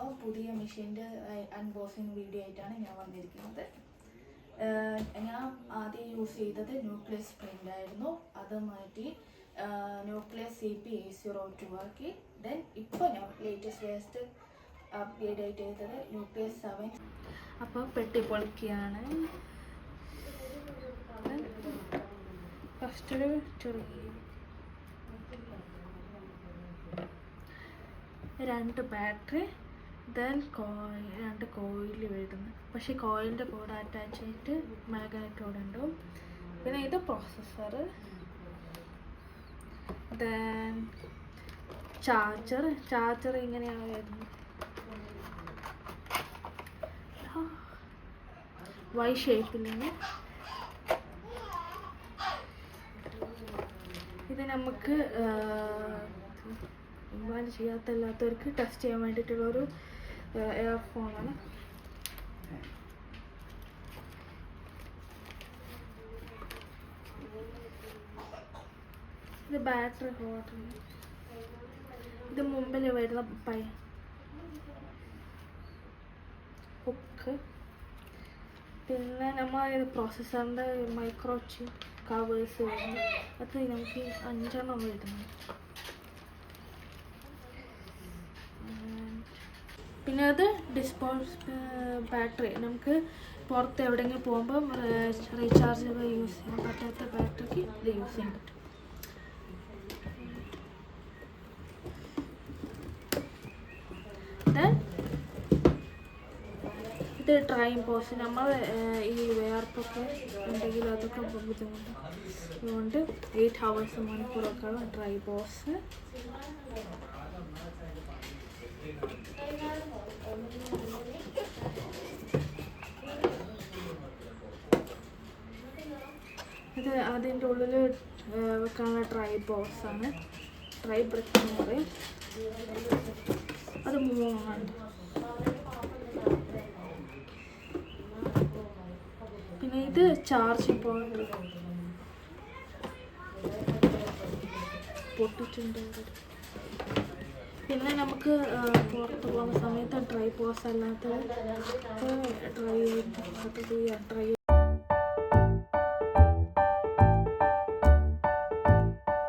അപ്പോൾ പുതിയ മെഷീൻ്റെ അൺബോക്സിങ് വീഡിയോ ആയിട്ടാണ് ഞാൻ വന്നിരിക്കുന്നത്. ഞാൻ ആദ്യം യൂസ് ചെയ്തത് ന്യൂക്ലിയസ് പ്രിൻ്റ് ആയിരുന്നു. അത് മാറ്റി ന്യൂക്ലിയസ് CP802 ആക്കി. ദെൻ ഇപ്പോൾ ഞാൻ ലേറ്റസ്റ്റ് അപ്ഗ്രേഡ് ആയിട്ട് ചെയ്തത് ന്യൂക്ലിയസ് 7. അപ്പോൾ പെട്ടി പൊളിക്കുകയാണ്. ഫസ്റ്റൊരു ചെറിയ 2 ബാറ്ററി, ദെൻ രണ്ട് കോയിൽ വരുന്നു. പക്ഷേ കോയിലിൻ്റെ കൂടെ അറ്റാച്ച് ചെയ്തിട്ട് മാഗ്നറ്റ് കൂടെ ഉണ്ടാവും. പിന്നെ ഇത് പ്രോസസ്സർ, ദെൻ ചാർജർ ഇങ്ങനെയാണ് വരുന്നത്. വൈ ഷേപ്പിലാണ്. ഇത് നമുക്ക് ഇൻവാൾവ് ചെയ്യാത്തല്ലാത്തവർക്ക് ടെസ്റ്റ് ചെയ്യാൻ വേണ്ടിയിട്ടുള്ളൊരു ഇയർഫോണാണ്. ഇത് ബാറ്ററി ഹോൾഡർ. ഇത് മുമ്പിൽ വരുന്ന ഹുക്ക്. പിന്നെ നമ്മൾ പ്രോസസ്സറിൻ്റെ മൈക്രോ ചിപ്പ് കവേഴ്സ് വരുന്നു. അത് നമുക്ക് 5 വരുന്നു. പിന്നെ അത് ഡിസ്പോസ് ബാറ്ററി. നമുക്ക് പുറത്ത് എവിടെയെങ്കിലും പോകുമ്പോൾ റീചാർജ് യൂസ് ചെയ്യാൻ പറ്റാത്ത ബാറ്ററിക്ക് ഇത് യൂസ് ചെയ്യാൻ പറ്റും. ഇത് ട്രൈപോസ്. നമ്മൾ ഈ വേർപ്പൊക്കെ ഉണ്ടെങ്കിൽ അതൊക്കെ ബുദ്ധിമുട്ട് അതുകൊണ്ട് 8 hours മണിക്കൂറൊക്കെയാണ് ട്രൈപോസ്. ഇത് അതിൻ്റെ ഉള്ളിൽ വെക്കാനുള്ള ട്രൈപോസാണ്. ട്രൈ ബ്രിക്ക് എന്ന് പറയും. അത് 3 പിന്നെ ഇത് ചാർജ് പോയിന്റ് പൊട്ടിട്ടുണ്ട്. പിന്നെ നമുക്ക് പുറത്ത് പോകുന്ന സമയത്ത് ട്രൈപോസ് അല്ലാത്ത ട്രൈ